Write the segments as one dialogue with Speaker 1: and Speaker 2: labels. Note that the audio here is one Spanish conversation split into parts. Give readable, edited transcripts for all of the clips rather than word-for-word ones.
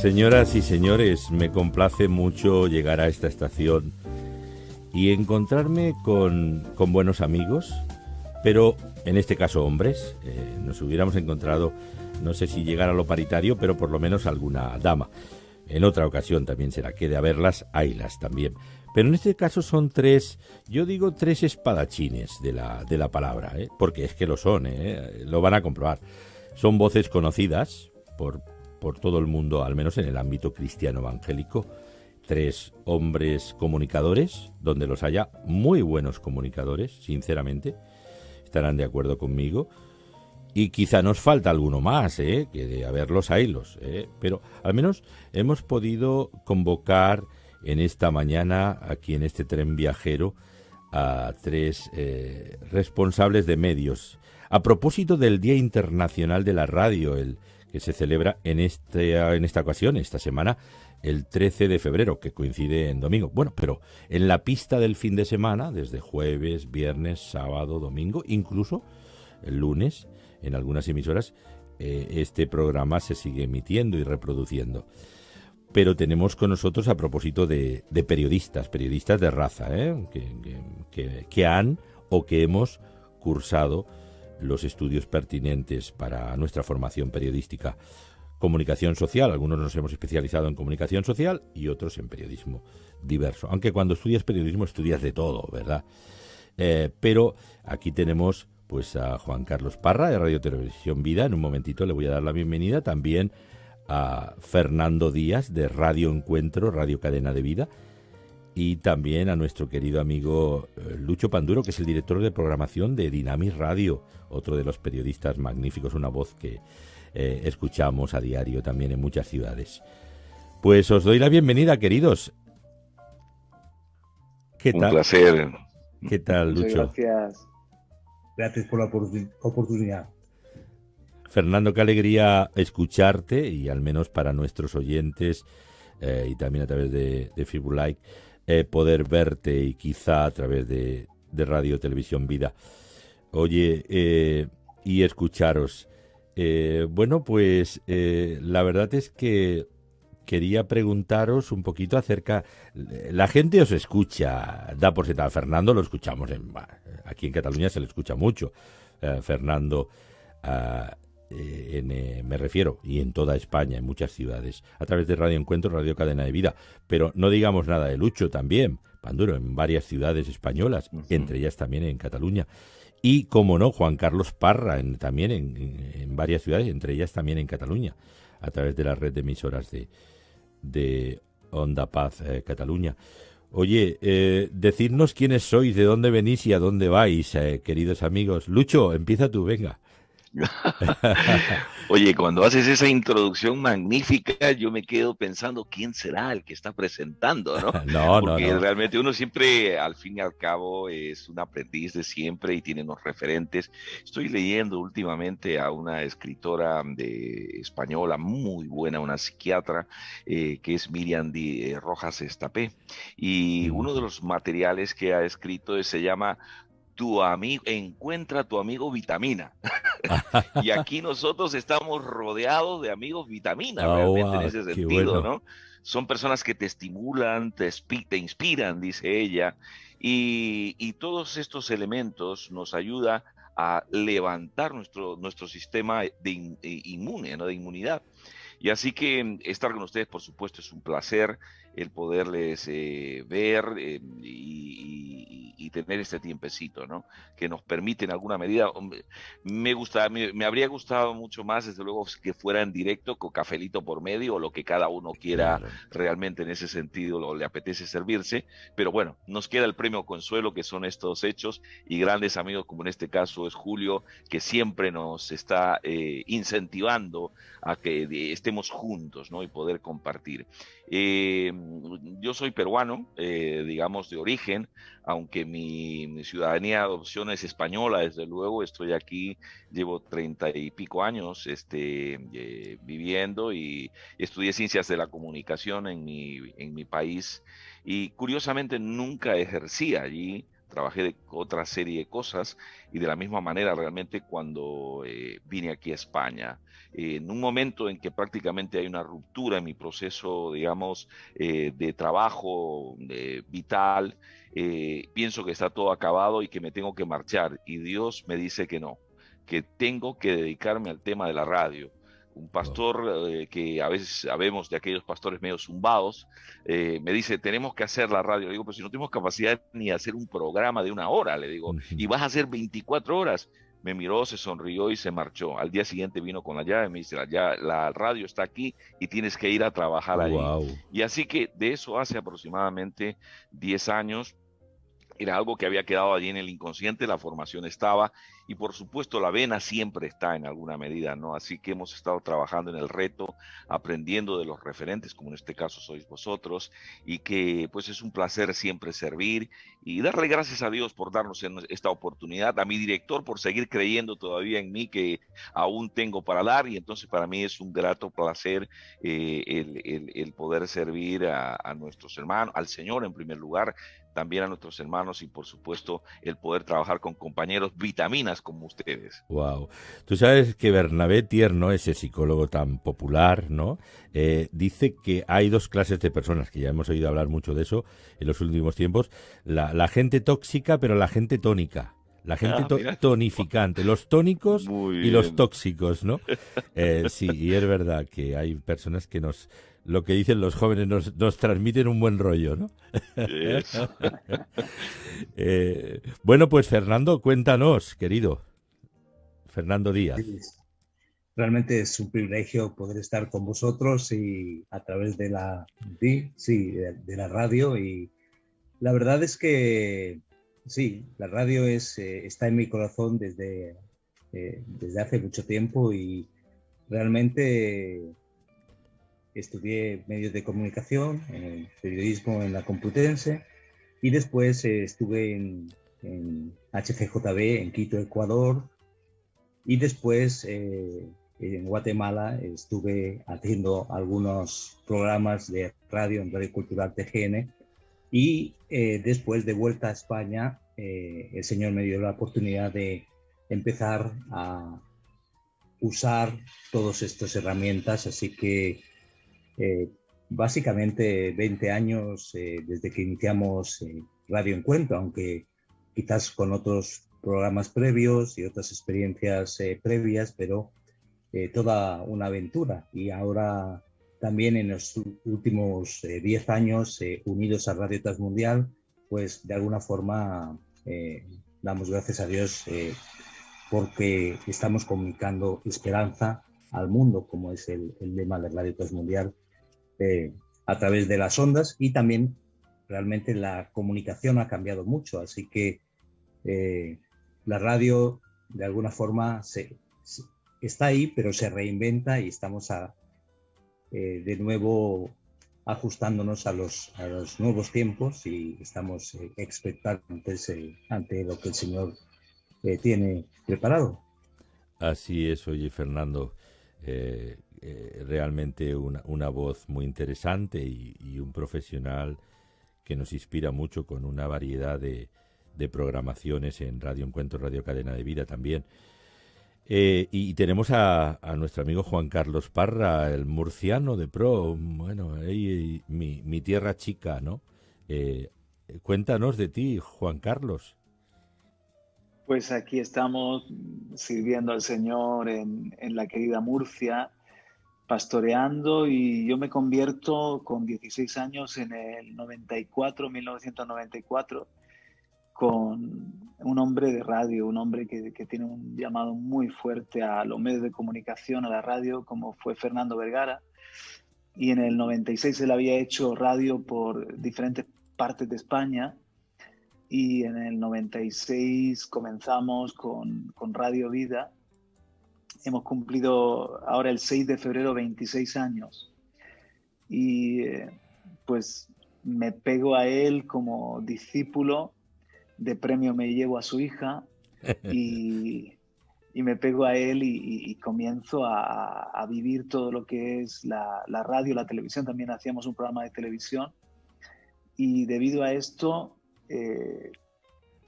Speaker 1: Señoras y señores, me complace mucho llegar a esta estación y encontrarme con buenos amigos, pero en este caso hombres. Nos hubiéramos encontrado, no sé si llegar a lo paritario, pero por lo menos alguna dama. En otra ocasión también será que de haberlas, haylas también. Pero en este caso son tres, yo digo tres espadachines de la palabra, porque es que lo son, lo van a comprobar. Son voces conocidas por todo el mundo, al menos en el ámbito cristiano evangélico. Tres hombres comunicadores, donde los haya, muy buenos comunicadores, sinceramente, estarán de acuerdo conmigo. Y quizá nos falta alguno más, que de haberlos haylos, pero al menos hemos podido convocar en esta mañana, aquí en este tren viajero, a tres responsables de medios. A propósito del Día Internacional de la Radio, el que se celebra en esta ocasión, esta semana, el 13 de febrero, que coincide en domingo. Bueno, pero en la pista del fin de semana, desde jueves, viernes, sábado, domingo, incluso el lunes, en algunas emisoras, este programa se sigue emitiendo y reproduciendo. Pero tenemos con nosotros, a propósito de periodistas de raza, que han o que hemos cursado los estudios pertinentes para nuestra formación periodística. Comunicación social, algunos nos hemos especializado en comunicación social y otros en periodismo diverso. Aunque cuando estudias periodismo estudias de todo, ¿verdad? Pero aquí tenemos pues a Juan Carlos Parra de Radio Televisión Vida. En un momentito le voy a dar la bienvenida. También a Fernando Díaz de Radio Encuentro, Radio Cadena de Vida. Y también a nuestro querido amigo Lucho Panduro, que es el director de programación de Dinamis Radio, otro de los periodistas magníficos, una voz que escuchamos a diario también en muchas ciudades. Pues os doy la bienvenida, queridos. ¿Qué tal?
Speaker 2: Un placer.
Speaker 1: ¿Qué tal, Lucho?
Speaker 3: Muchas gracias. Gracias por la oportunidad.
Speaker 1: Fernando, qué alegría escucharte, y al menos para nuestros oyentes y también a través de Facebook Live, poder verte y quizá a través de Radio Televisión Vida. Oye, y escucharos. Bueno, pues la verdad es que quería preguntaros un poquito acerca... La gente os escucha, da por sentado. Fernando lo escuchamos, aquí en Cataluña se le escucha mucho. Fernando, me refiero, y en toda España, en muchas ciudades, a través de Radio Encuentro, Radio Cadena de Vida. Pero no digamos nada de Lucho también, Panduro, en varias ciudades españolas, entre ellas también en Cataluña. Y, como no, Juan Carlos Parra, también en varias ciudades, entre ellas también en Cataluña, a través de la red de emisoras de Onda Paz Cataluña. Oye, decidnos quiénes sois, de dónde venís y a dónde vais, queridos amigos. Lucho, empieza tú, venga.
Speaker 2: Oye, cuando haces esa introducción magnífica, yo me quedo pensando quién será el que está presentando, ¿no? Porque realmente uno siempre, al fin y al cabo, es un aprendiz de siempre y tiene unos referentes. Estoy leyendo últimamente a una escritora española muy buena, una psiquiatra, que es Miriam Rojas Estapé. Y uno de los materiales que ha escrito se llama Encuentra tu amigo vitamina. Y aquí nosotros estamos rodeados de amigos vitamina, realmente, en ese sentido, bueno, ¿no? Son personas que te estimulan, te inspiran, dice ella, y todos estos elementos nos ayudan a levantar nuestro sistema inmune, ¿no? De inmunidad. Y así que estar con ustedes, por supuesto, es un placer el poderles ver y tener este tiempecito, ¿no? Que nos permite en alguna medida. Me habría gustado mucho más, desde luego, que fuera en directo, con cafelito por medio, o lo que cada uno quiera, claro, realmente en ese sentido le apetece servirse. Pero bueno, nos queda el premio consuelo, que son estos hechos, y grandes amigos, como en este caso es Julio, que siempre nos está incentivando a que estemos juntos, ¿no? Y poder compartir. Yo soy peruano, digamos, de origen, aunque mi ciudadanía de adopción es española, desde luego. Estoy aquí, llevo 30 y pico años viviendo, y estudié ciencias de la comunicación en mi país, y curiosamente nunca ejercí allí, trabajé de otra serie de cosas y de la misma manera realmente cuando vine aquí a España. En un momento en que prácticamente hay una ruptura en mi proceso, digamos, de trabajo vital, pienso que está todo acabado y que me tengo que marchar y Dios me dice que no, que tengo que dedicarme al tema de la radio. Un pastor que a veces sabemos de aquellos pastores medio zumbados, me dice, tenemos que hacer la radio. Le digo, pero si no tenemos capacidad ni de hacer un programa de 1 hora, le digo, y vas a hacer 24 horas. Me miró, se sonrió y se marchó. Al día siguiente vino con la llave y me dice, la radio está aquí y tienes que ir a trabajar allí.
Speaker 1: Wow.
Speaker 2: Y así que de eso hace aproximadamente 10 años. Era algo que había quedado allí en el inconsciente, la formación estaba y por supuesto la vena siempre está en alguna medida, ¿no? Así que hemos estado trabajando en el reto, aprendiendo de los referentes, como en este caso sois vosotros, y que pues es un placer siempre servir y darle gracias a Dios por darnos esta oportunidad, a mi director por seguir creyendo todavía en mí que aún tengo para dar y entonces para mí es un grato placer el poder servir a nuestros hermanos, al Señor en primer lugar, también a nuestros hermanos y por supuesto el poder trabajar con compañeros vitaminas como ustedes.
Speaker 1: Wow. Tú sabes que Bernabé Tierno, ese psicólogo tan popular, ¿no? Dice que hay dos clases de personas, que ya hemos oído hablar mucho de eso en los últimos tiempos, la gente tóxica, pero la gente tónica. La gente tonificante, los tónicos y los tóxicos, ¿no? Sí, y es verdad que hay personas que lo que dicen los jóvenes, nos transmiten un buen rollo, ¿no?
Speaker 2: Eso.
Speaker 1: Bueno, pues Fernando, cuéntanos, querido. Fernando Díaz.
Speaker 3: Sí, realmente es un privilegio poder estar con vosotros y a través de de la radio. Y la verdad es que sí, la radio está en mi corazón desde hace mucho tiempo y realmente estudié medios de comunicación, periodismo en la Complutense y después estuve en HCJB en Quito, Ecuador, y después en Guatemala estuve haciendo algunos programas de radio en Radio Cultural TGN y después de vuelta a España el Señor me dio la oportunidad de empezar a usar todas estas herramientas, así que básicamente 20 años desde que iniciamos Radio Encuentro, aunque quizás con otros programas previos y otras experiencias previas, pero toda una aventura. Y ahora también en los últimos 10 años unidos a Radio Transmundial, pues de alguna forma damos gracias a Dios porque estamos comunicando esperanza al mundo, como es el lema de Radio Transmundial, a través de las ondas, y también realmente la comunicación ha cambiado mucho, así que la radio de alguna forma está ahí, pero se reinventa y estamos de nuevo ajustándonos a los nuevos tiempos y estamos expectantes ante lo que el Señor tiene preparado.
Speaker 1: Así es, oye Fernando, realmente una voz muy interesante y un profesional que nos inspira mucho con una variedad de programaciones en Radio Encuentro, Radio Cadena de Vida también. Y tenemos a nuestro amigo Juan Carlos Parra, el murciano de pro, bueno, ahí mi tierra chica, ¿no? Cuéntanos de ti, Juan Carlos.
Speaker 4: Pues aquí estamos sirviendo al Señor en la querida Murcia, pastoreando, y yo me convierto con 16 años en el 1994, con un hombre de radio, un hombre que tiene un llamado muy fuerte a los medios de comunicación, a la radio, como fue Fernando Vergara. Y en el 96 él había hecho radio por diferentes partes de España, y en el 96 comenzamos con Radio Vida. Hemos cumplido ahora el 6 de febrero 26 años. Y pues me pego a él como discípulo, de premio me llevo a su hija y me pego a él y comienzo a vivir todo lo que es la radio, la televisión. También hacíamos un programa de televisión y debido a esto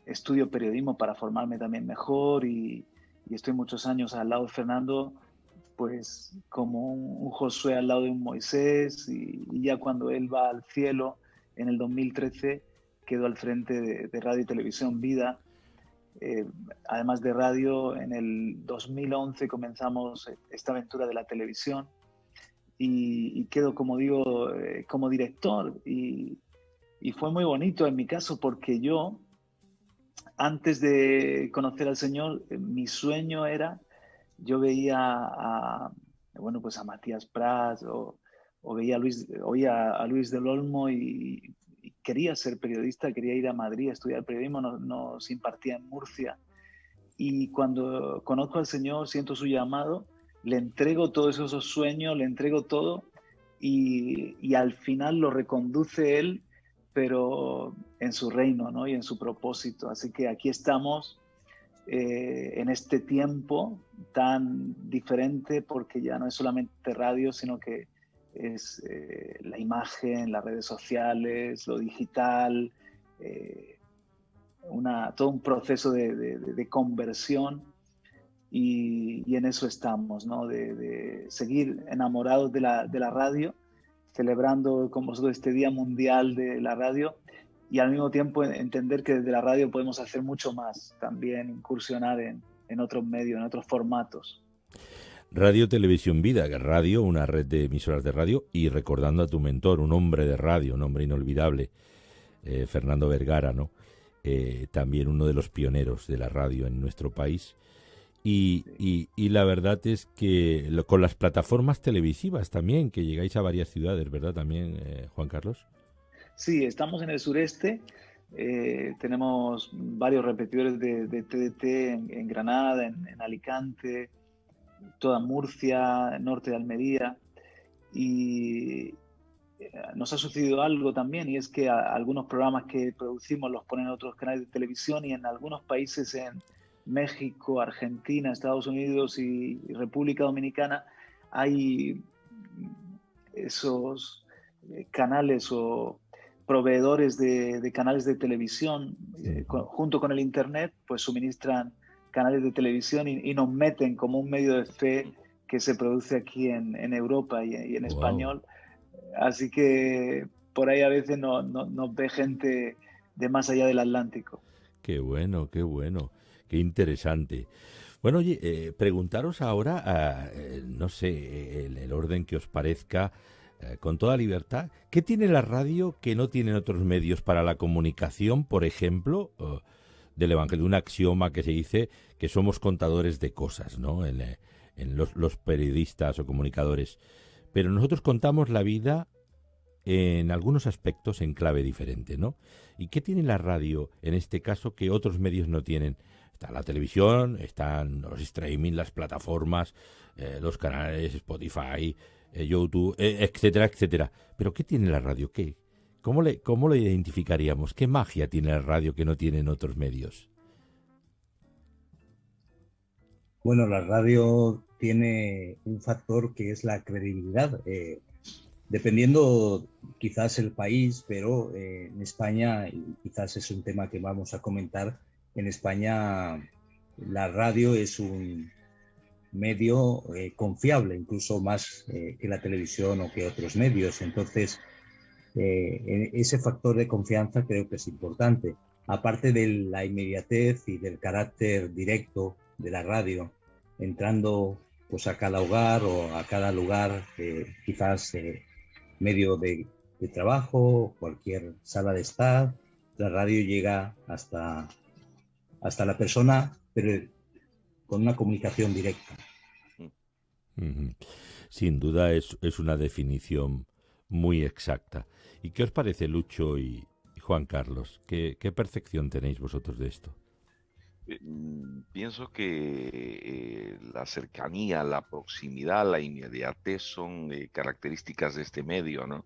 Speaker 4: estudio periodismo para formarme también mejor y estoy muchos años al lado de Fernando, pues como un Josué al lado de un Moisés, y ya cuando él va al cielo en el 2013 quedó al frente de Radio y Televisión Vida. Además de radio, en el 2011 comenzamos esta aventura de la televisión y quedo, como digo, como director, y fue muy bonito en mi caso porque yo, antes de conocer al Señor, mi sueño era, yo veía bueno, pues a Matías Prats o oía a Luis del Olmo y quería ser periodista, quería ir a Madrid a estudiar periodismo, no se impartía en Murcia. Y cuando conozco al Señor, siento su llamado, le entrego todos esos sueños, le entrego todo y al final lo reconduce Él, pero en su reino, ¿no? Y en su propósito. Así que aquí estamos en este tiempo tan diferente, porque ya no es solamente radio, sino que es la imagen, las redes sociales, lo digital, todo un proceso de conversión, y en eso estamos, ¿no? De seguir enamorados de la radio, celebrando con vosotros este Día Mundial de la Radio, y al mismo tiempo entender que desde la radio podemos hacer mucho más, también incursionar en otros medios, en otros formatos.
Speaker 1: Radio Televisión Vida, radio, una red de emisoras de radio, y recordando a tu mentor, un hombre de radio, un hombre inolvidable, Fernando Vergara, ¿no? También uno de los pioneros de la radio en nuestro país. Y la verdad es que con las plataformas televisivas también, que llegáis a varias ciudades, ¿verdad? También, Juan Carlos.
Speaker 4: Sí, estamos en el sureste. Tenemos varios repetidores de TDT en Granada, en Alicante, toda Murcia, norte de Almería. Y nos ha sucedido algo también, y es que algunos programas que producimos los ponen en otros canales de televisión, y en algunos países, en México, Argentina, Estados Unidos y República Dominicana, hay esos canales o proveedores de canales de televisión, junto con el Internet, pues suministran canales de televisión y nos meten como un medio de fe que se produce aquí en Europa y en español. Así que por ahí a veces nos ve gente de más allá del Atlántico.
Speaker 1: Qué bueno, qué interesante. Bueno, oye, preguntaros ahora, no sé, el orden que os parezca, con toda libertad, ¿qué tiene la radio que no tienen otros medios para la comunicación? Por ejemplo, del Evangelio, un axioma que se dice que somos contadores de cosas, ¿no? En los periodistas o comunicadores. Pero nosotros contamos la vida en algunos aspectos en clave diferente, ¿no? ¿Y qué tiene la radio en este caso que otros medios no tienen? Está la televisión, están los streaming, las plataformas, los canales Spotify, YouTube, etcétera, etcétera. Pero ¿qué tiene la radio? ¿Cómo lo identificaríamos? ¿Qué magia tiene la radio que no tienen otros medios?
Speaker 3: Bueno, la radio tiene un factor que es la credibilidad. Dependiendo quizás el país, pero en España, y quizás es un tema que vamos a comentar, en España la radio es un medio confiable, incluso más que la televisión o que otros medios. Entonces, ese factor de confianza creo que es importante. Aparte de la inmediatez y del carácter directo de la radio, entrando pues a cada hogar o a cada lugar, quizás medio de trabajo, cualquier sala de estar, la radio llega hasta la persona, pero con una comunicación directa.
Speaker 1: Sin duda es una definición muy exacta. ¿Y qué os parece, Lucho y Juan Carlos? ¿Qué percepción tenéis vosotros de esto?
Speaker 2: Pienso que la cercanía, la proximidad, la inmediatez son características de este medio, ¿no?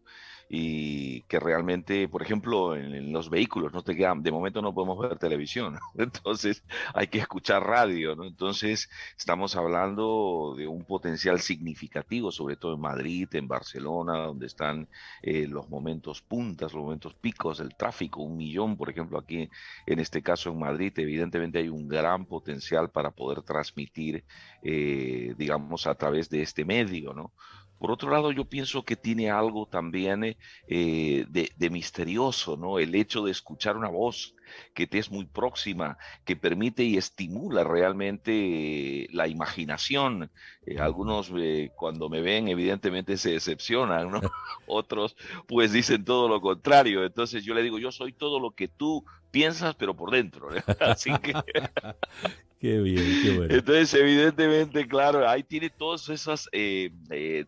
Speaker 2: Y que realmente, por ejemplo, en los vehículos no te quedan, de momento no podemos ver televisión, entonces hay que escuchar radio, ¿no? Entonces estamos hablando de un potencial significativo, sobre todo en Madrid, en Barcelona, donde están los momentos puntas, los momentos picos del tráfico, 1 millón, por ejemplo, aquí en este caso en Madrid, evidentemente hay un gran potencial para poder transmitir, digamos, a través de este medio, ¿no? Por otro lado, yo pienso que tiene algo también de misterioso, ¿no? El hecho de escuchar una voz que te es muy próxima, que permite y estimula realmente la imaginación. Algunos cuando me ven evidentemente se decepcionan, ¿no? Otros pues dicen todo lo contrario. Entonces yo le digo, yo soy todo lo que tú piensas, pero por dentro, ¿no? Así que
Speaker 1: Qué bien, qué bueno.
Speaker 2: entonces, evidentemente, claro, ahí tiene todas esas,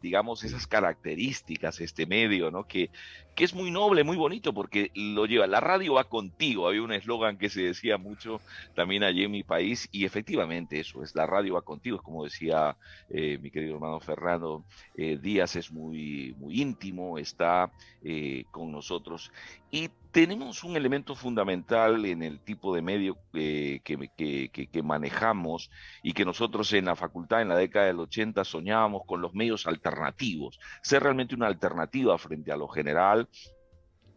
Speaker 2: digamos, esas características, este medio, ¿no? Que es muy noble, muy bonito, porque lo lleva, la radio va contigo. Había un eslogan que se decía mucho también allí en mi país, y efectivamente eso es, la radio va contigo, es como decía mi querido hermano Fernando Díaz, es muy, muy íntimo, está con nosotros. Y tenemos un elemento fundamental en el tipo de medio que manejamos y que nosotros en la facultad en la década del 80 soñábamos con los medios alternativos, ser realmente una alternativa frente a lo general,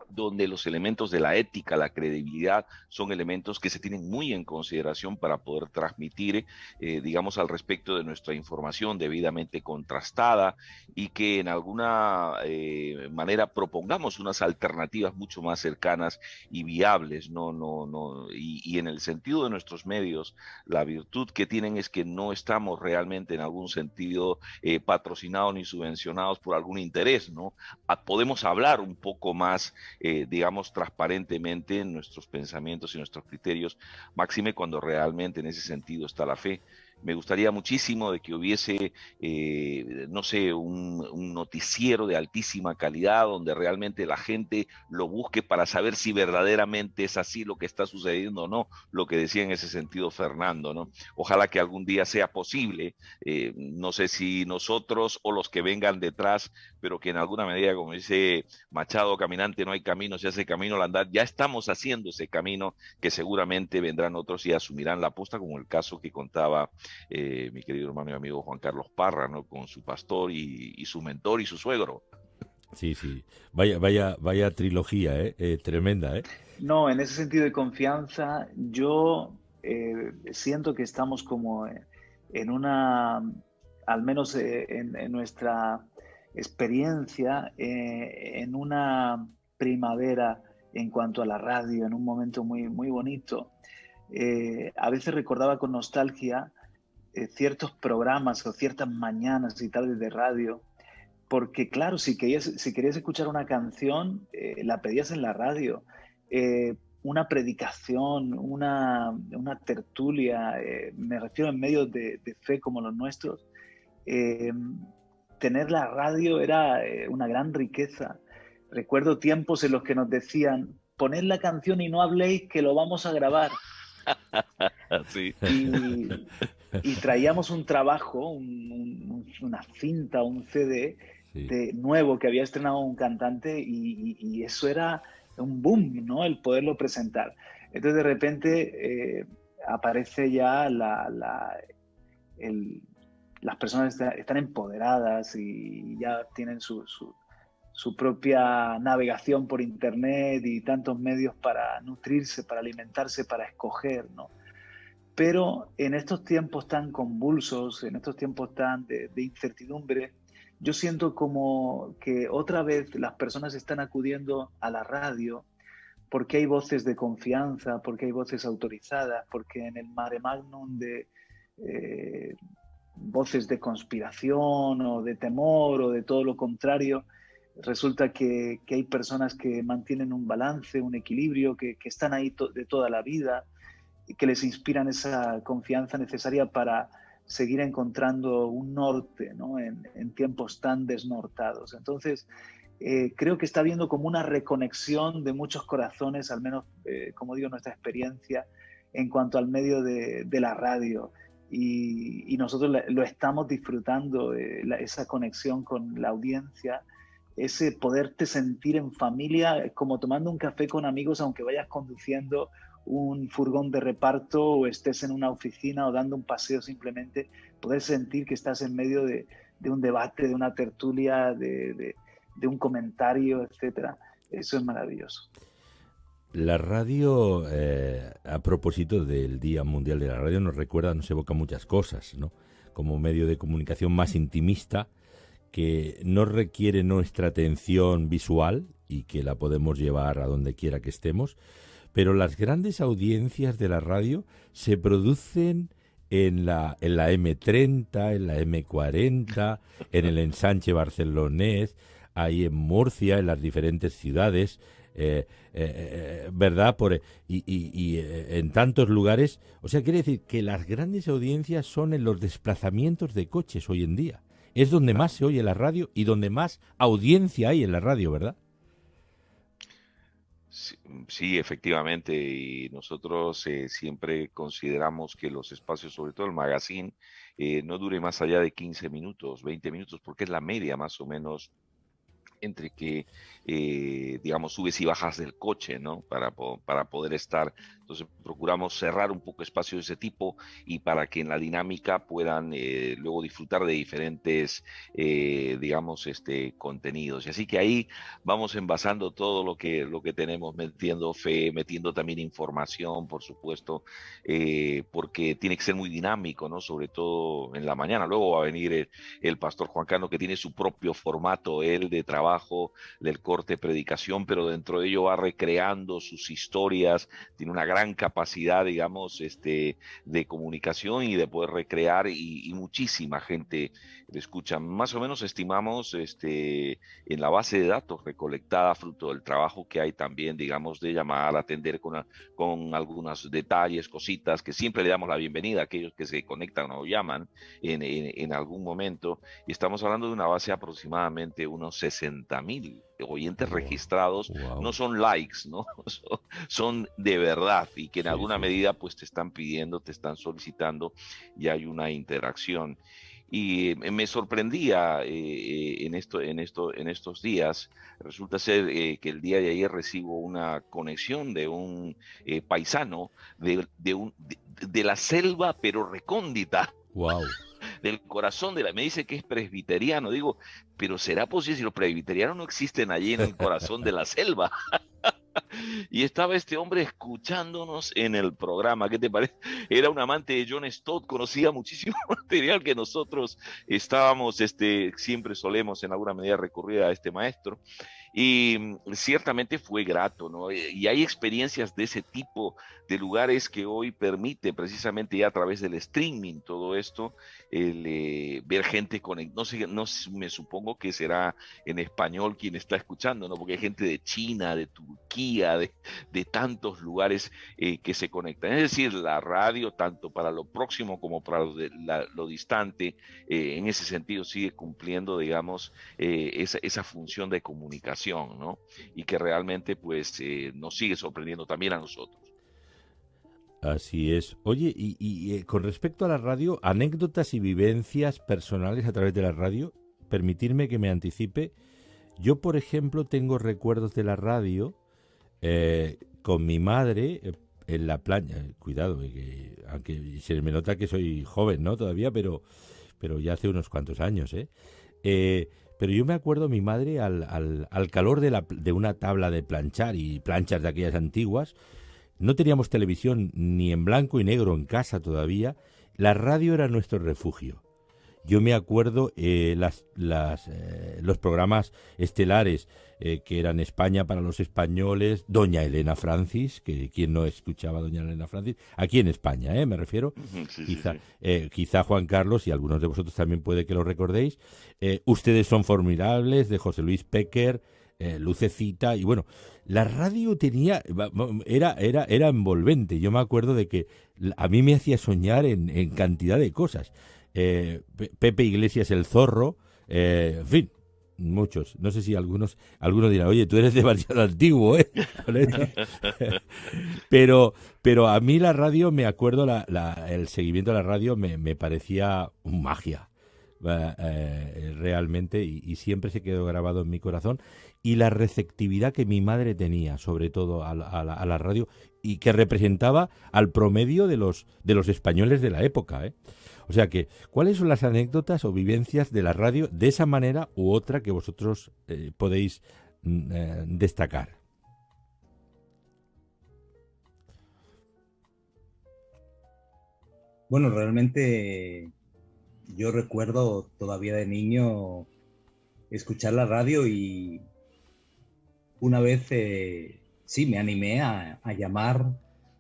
Speaker 2: donde los elementos de la ética, la credibilidad, son elementos que se tienen muy en consideración para poder transmitir, digamos, al respecto de nuestra información debidamente contrastada y que en alguna manera propongamos unas alternativas mucho más cercanas y viables, y en el sentido de nuestros medios, la virtud que tienen es que no estamos realmente en algún sentido patrocinados ni subvencionados por algún interés, ¿no? Podemos hablar un poco más digamos, transparentemente en nuestros pensamientos y nuestros criterios, máxime cuando realmente en ese sentido está la fe. Me gustaría muchísimo de que hubiese, no sé, un noticiero de altísima calidad donde realmente la gente lo busque para saber si verdaderamente es así lo que está sucediendo o no, lo que decía en ese sentido Fernando, ¿no? Ojalá que algún día sea posible, no sé si nosotros o los que vengan detrás, pero que en alguna medida, como dice Machado, caminante no hay camino, se hace camino al andar, ya estamos haciendo ese camino que seguramente vendrán otros y asumirán la aposta, como el caso que contaba mi querido hermano y amigo Juan Carlos Parra, ¿no? Con su pastor y su mentor y su suegro.
Speaker 1: Sí, sí. Vaya trilogía, tremenda, ¿eh?
Speaker 4: No, en ese sentido de confianza, yo siento que estamos como en una, al menos en nuestra experiencia, en una primavera en cuanto a la radio, en un momento muy, muy bonito. A veces recordaba con nostalgia ciertos programas o ciertas mañanas y tardes de radio, porque claro, si querías escuchar una canción, la pedías en la radio. Una predicación, una tertulia, me refiero en medios de fe como los nuestros, eh, tener la radio era una gran riqueza. Recuerdo tiempos en los que nos decían, poned la canción y no habléis que lo vamos a grabar.
Speaker 2: Sí.
Speaker 4: Y traíamos un trabajo, una cinta, un CD nuevo que había estrenado un cantante y eso era un boom, ¿no? El poderlo presentar. Entonces de repente aparece ya las personas están empoderadas y ya tienen su propia navegación por internet y tantos medios para nutrirse, para alimentarse, para escoger, ¿no? Pero en estos tiempos tan convulsos, en estos tiempos tan de incertidumbre, yo siento como que otra vez las personas están acudiendo a la radio porque hay voces de confianza, porque hay voces autorizadas, porque en el mare magnum de voces de conspiración o de temor o de todo lo contrario, resulta que hay personas que mantienen un balance, un equilibrio, que están ahí de toda la vida, que les inspiran esa confianza necesaria para seguir encontrando un norte, ¿no? en tiempos tan desnortados. Entonces, creo que está habiendo como una reconexión de muchos corazones, al menos, como digo, nuestra experiencia, en cuanto al medio de la radio. Y nosotros lo estamos disfrutando, esa conexión con la audiencia, ese poderte sentir en familia, como tomando un café con amigos, aunque vayas conduciendo un furgón de reparto o estés en una oficina o dando un paseo, simplemente poder sentir que estás en medio de un debate, de una tertulia, de un comentario, etcétera. Eso es maravilloso.
Speaker 1: La radio, a propósito del Día Mundial de la Radio, nos recuerda, nos evoca muchas cosas, ¿no? Como medio de comunicación más intimista, que no requiere nuestra atención visual y que la podemos llevar a donde quiera que estemos, pero las grandes audiencias de la radio se producen en la M30, en la M40, en el ensanche barcelonés, ahí en Murcia, en las diferentes ciudades, ¿verdad? Y en tantos lugares. O sea, quiere decir que las grandes audiencias son en los desplazamientos de coches hoy en día. Es donde más se oye la radio y donde más audiencia hay en la radio, ¿verdad?
Speaker 2: Sí, efectivamente, y nosotros siempre consideramos que los espacios, sobre todo el magazine, no dure más allá de 15 minutos, 20 minutos, porque es la media más o menos entre que, digamos, subes y bajas del coche, ¿no? Para poder estar. Entonces procuramos cerrar un poco espacios de ese tipo y para que en la dinámica puedan luego disfrutar de diferentes, digamos, contenidos. Y así que ahí vamos envasando todo lo que tenemos, metiendo fe, metiendo también información, por supuesto, porque tiene que ser muy dinámico, ¿no? Sobre todo en la mañana. Luego va a venir el pastor Juan Cano, que tiene su propio formato, él de trabajo, del corte predicación, pero dentro de ello va recreando sus historias, tiene una gran capacidad, digamos, de comunicación y de poder recrear, y muchísima gente le escucha. Más o menos estimamos en la base de datos recolectada, fruto del trabajo que hay también, digamos, de llamar, atender con algunos detalles, cositas, que siempre le damos la bienvenida a aquellos que se conectan o llaman en algún momento, y estamos hablando de una base de aproximadamente unos 60,000 oyentes registrados. Wow. No son likes, ¿no? Son de verdad, y que en alguna medida pues te están pidiendo, te están solicitando, y hay una interacción. Y me sorprendía en estos días. Resulta ser que el día de ayer recibo una conexión de un paisano de la selva, pero recóndita.
Speaker 1: Wow.
Speaker 2: Del corazón me dice que es presbiteriano. Digo, pero ¿será posible si los presbiterianos no existen allí en el corazón de la selva? Y estaba este hombre escuchándonos en el programa. ¿Qué te parece? Era un amante de John Stott, conocía muchísimo material que nosotros estábamos, siempre solemos en alguna medida recurrir a este maestro. Y ciertamente fue grato, ¿no? Y hay experiencias de ese tipo, de lugares que hoy permite precisamente ya a través del streaming todo esto, ver gente no sé, me supongo que será en español quien está escuchando, ¿no? Porque hay gente de China, de Turquía, de tantos lugares que se conectan. Es decir, la radio, tanto para lo próximo como para lo distante, en ese sentido sigue cumpliendo, digamos, esa función de comunicación, ¿no? Y que realmente pues nos sigue sorprendiendo también a nosotros.
Speaker 1: Así es. Oye, y con respecto a la radio, anécdotas y vivencias personales a través de la radio, permitirme que me anticipe. Yo, por ejemplo, tengo recuerdos de la radio con mi madre en la playa. Cuidado, aunque se me nota que soy joven, ¿no? Todavía, pero ya hace unos cuantos años, pero yo me acuerdo mi madre al calor de una tabla de planchar y planchas de aquellas antiguas. No teníamos televisión ni en blanco y negro en casa todavía. La radio era nuestro refugio. Yo me acuerdo los programas estelares que eran España para los españoles, Doña Elena Francis, que quien no escuchaba a Doña Elena Francis, aquí en España, me refiero. Sí, quizá Juan Carlos y algunos de vosotros también puede que lo recordéis. Ustedes son formidables, de José Luis Péquer, Lucecita, y bueno, la radio era envolvente. Yo me acuerdo de que a mí me hacía soñar en cantidad de cosas. Pepe Iglesias el Zorro, en fin, Muchos. No sé si algunos dirán, oye, tú eres demasiado antiguo, ¿eh? Con esto. Pero a mí la radio, me acuerdo, el seguimiento de la radio me parecía magia. Realmente, y siempre se quedó grabado en mi corazón, y la receptividad que mi madre tenía, sobre todo a la radio, y que representaba al promedio de los españoles de la época, ¿eh? O sea que, ¿cuáles son las anécdotas o vivencias de la radio de esa manera u otra que vosotros podéis destacar?
Speaker 3: Bueno, realmente yo recuerdo todavía de niño escuchar la radio y una vez sí me animé a llamar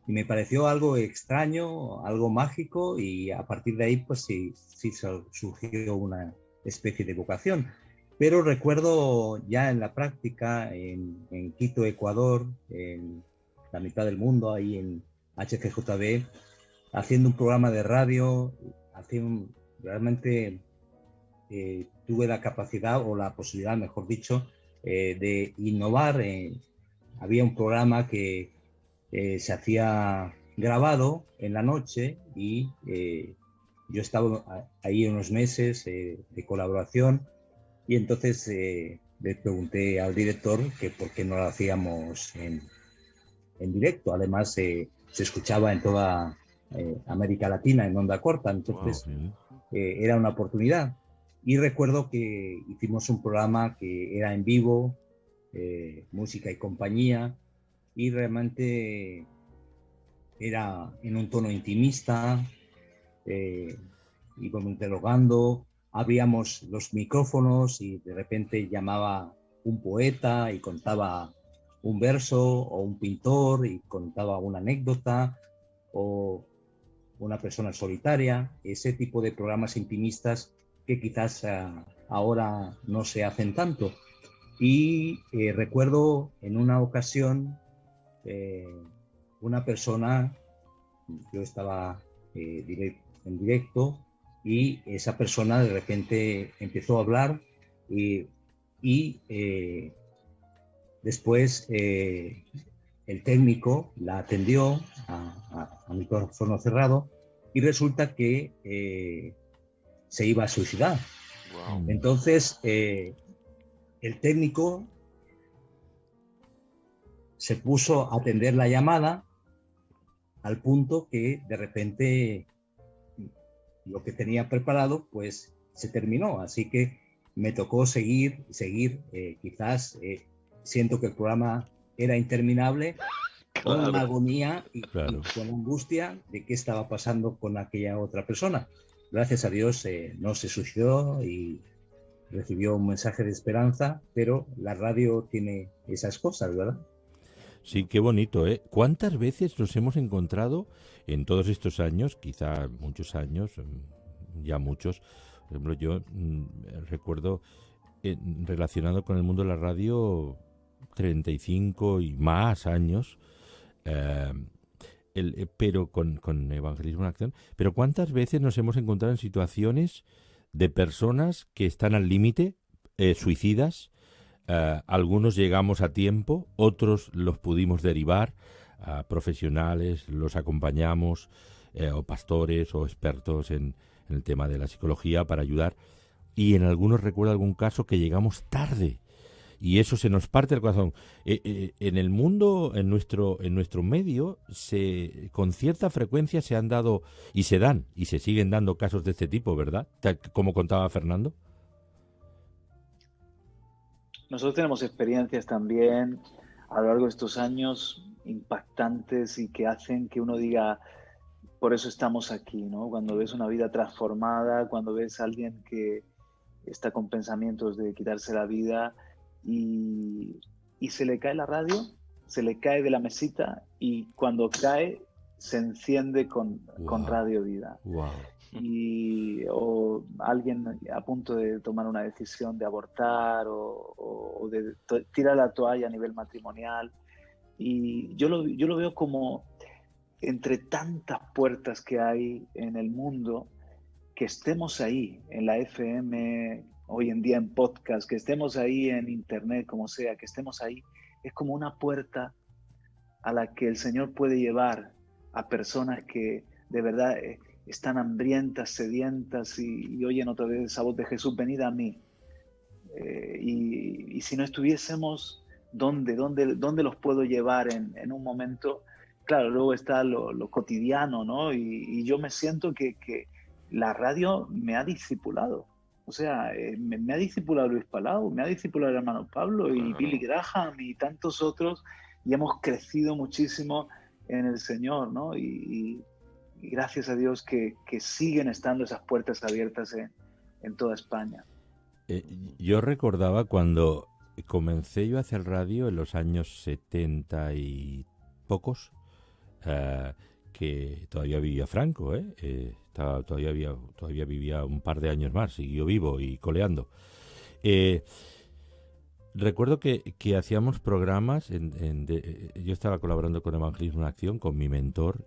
Speaker 3: y me pareció algo extraño, algo mágico, y a partir de ahí pues sí surgió una especie de vocación. Pero recuerdo ya en la práctica, en Quito, Ecuador, en la mitad del mundo, ahí en HCJB, haciendo un programa de radio, realmente tuve la capacidad o la posibilidad, mejor dicho, de innovar. Había un programa que se hacía grabado en la noche y yo estaba ahí unos meses de colaboración, y entonces le pregunté al director que por qué no lo hacíamos en directo. Además se escuchaba en toda América Latina en onda corta, entonces era una oportunidad. Y recuerdo que hicimos un programa que era en vivo, música y compañía, y realmente era en un tono intimista, íbamos interrogando, abríamos los micrófonos y de repente llamaba un poeta y contaba un verso, o un pintor y contaba una anécdota, o una persona solitaria, ese tipo de programas intimistas que quizás ahora no se hacen tanto. Y recuerdo en una ocasión una persona, yo estaba en directo, y esa persona de repente empezó a hablar y después el técnico la atendió a micrófono cerrado, y resulta que se iba a suicidar. Wow. Entonces el técnico se puso a atender la llamada, al punto que de repente lo que tenía preparado pues se terminó, así que me tocó seguir, quizás siento que el programa era interminable, claro, con una agonía y con angustia de qué estaba pasando con aquella otra persona. Gracias a Dios no se suicidó y recibió un mensaje de esperanza, pero la radio tiene esas cosas, ¿verdad?
Speaker 1: Sí, qué bonito, ¿eh? ¿Cuántas veces nos hemos encontrado en todos estos años, quizá muchos años, ya muchos? Por ejemplo, yo recuerdo relacionado con el mundo de la radio 35 y más años, pero con Evangelismo en Acción. Pero ¿cuántas veces nos hemos encontrado en situaciones de personas que están al límite, suicidas? Algunos llegamos a tiempo, otros los pudimos derivar a profesionales, los acompañamos, o pastores o expertos en el tema de la psicología para ayudar, y en algunos recuerdo algún caso que llegamos tarde y eso se nos parte el corazón. En el mundo, en nuestro medio, con cierta frecuencia se han dado y se dan y se siguen dando casos de este tipo, ¿verdad? Como contaba Fernando.
Speaker 4: Nosotros tenemos experiencias también a lo largo de estos años impactantes y que hacen que uno diga, por eso estamos aquí, ¿no? Cuando ves una vida transformada, cuando ves a alguien que está con pensamientos de quitarse la vida y se le cae la radio, se le cae de la mesita, y cuando cae se enciende con Radio Vida. Wow. O alguien a punto de tomar una decisión de abortar o de tirar la toalla a nivel matrimonial, y yo lo veo como, entre tantas puertas que hay en el mundo, que estemos ahí en la FM hoy en día en podcast, que estemos ahí en internet, como sea, que estemos ahí, es como una puerta a la que el Señor puede llevar a personas que de verdad están hambrientas, sedientas y oyen otra vez esa voz de Jesús, venid a mí. Y si no estuviésemos, ¿dónde los puedo llevar en un momento? Claro, luego está lo cotidiano, ¿no? Y yo me siento que la radio me ha discipulado. O sea, me ha discipulado Luis Palau, me ha discipulado el hermano Pablo y Billy Graham y tantos otros, y hemos crecido muchísimo en el Señor, ¿no? Y gracias a Dios que siguen estando esas puertas abiertas en toda España.
Speaker 1: Yo recordaba cuando comencé yo a hacer radio en los años 70 y pocos, que todavía vivía Franco, todavía vivía un par de años más, siguió vivo y coleando. Recuerdo que hacíamos programas, yo estaba colaborando con Evangelismo en Acción, con mi mentor,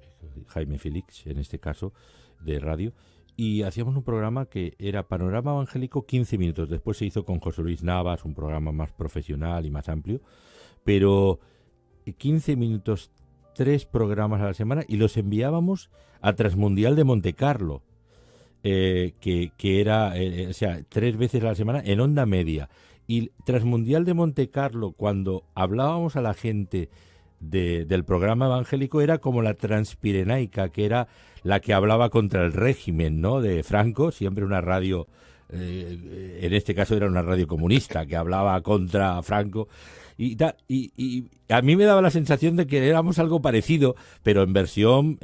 Speaker 1: Jaime Félix, en este caso, de radio, y hacíamos un programa que era Panorama Evangélico 15 minutos. Después se hizo con José Luis Navas, un programa más profesional y más amplio, pero 15 minutos, 3 programas a la semana, y los enviábamos a Transmundial de Montecarlo, que era, o sea, 3 veces a la semana en onda media. Y Transmundial de Montecarlo, cuando hablábamos a la gente del programa evangélico, era como la Transpirenaica, que era la que hablaba contra el régimen, ¿no?, de Franco, siempre una radio, en este caso era una radio comunista, que hablaba contra Franco, y a mí me daba la sensación de que éramos algo parecido, pero en versión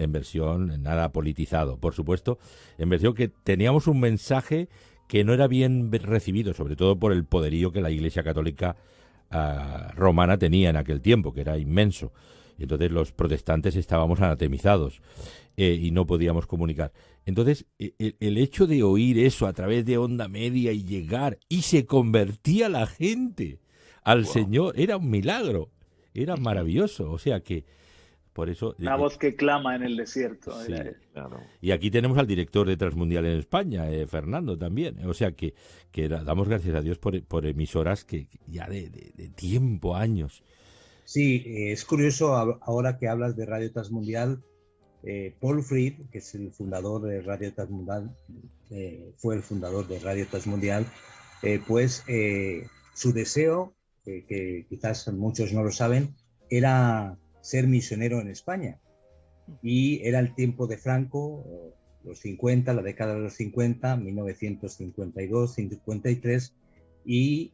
Speaker 1: nada politizado, por supuesto, en versión que teníamos un mensaje que no era bien recibido, sobre todo por el poderío que la Iglesia Católica romana tenía en aquel tiempo, que era inmenso. Y entonces los protestantes estábamos anatemizados y no podíamos comunicar. Entonces, el hecho de oír eso a través de onda media y llegar, y se convertía la gente al Señor, era un milagro, era maravilloso. O sea que, por eso...
Speaker 4: Una voz que clama en el desierto.
Speaker 1: Sí, claro. Y aquí tenemos al director de Transmundial en España, Fernando, también. O sea que damos gracias a Dios por emisoras que ya de tiempo, años.
Speaker 3: Sí, es curioso ahora que hablas de Radio Transmundial. Paul Fried, que es el fundador de Radio Transmundial, fue el fundador de Radio Transmundial, pues su deseo, que quizás muchos no lo saben, era ser misionero en España. Y era el tiempo de Franco, los 50, la década de los 50, 1952, 53, y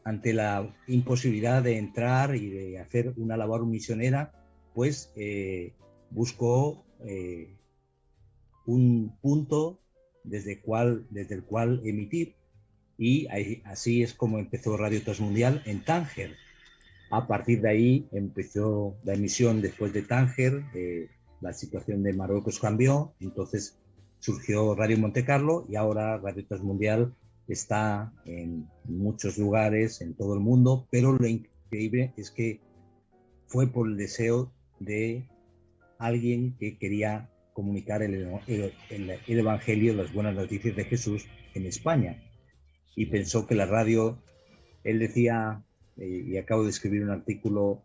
Speaker 3: ante la imposibilidad de entrar y de hacer una labor misionera, pues buscó un punto desde el cual emitir, y así es como empezó Radio Transmundial en Tánger. A partir de ahí empezó la emisión después de Tánger, la situación de Marruecos cambió, entonces surgió Radio Montecarlo, y ahora Radio Transmundial está en muchos lugares en todo el mundo, pero lo increíble es que fue por el deseo de alguien que quería comunicar el Evangelio, las buenas noticias de Jesús en España, y pensó que la radio, él decía, y acabo de escribir un artículo,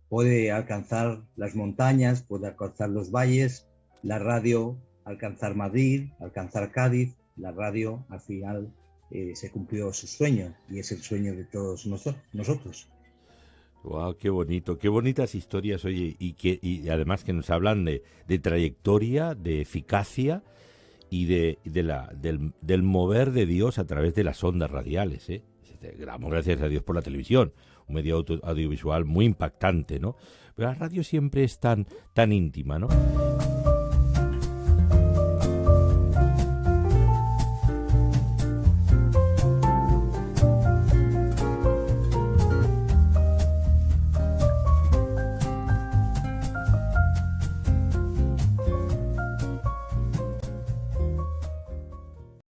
Speaker 3: puede alcanzar las montañas, puede alcanzar los valles, la radio alcanzar Madrid, alcanzar Cádiz. La radio al final se cumplió su sueño, y es el sueño de todos nosotros.
Speaker 1: Wow, qué bonito, qué bonitas historias, oye, y además que nos hablan de trayectoria, de eficacia y del mover de Dios a través de las ondas radiales, ¿eh? Damos gracias a Dios por la televisión, un medio audiovisual muy impactante, ¿no? Pero la radio siempre es tan íntima, ¿no?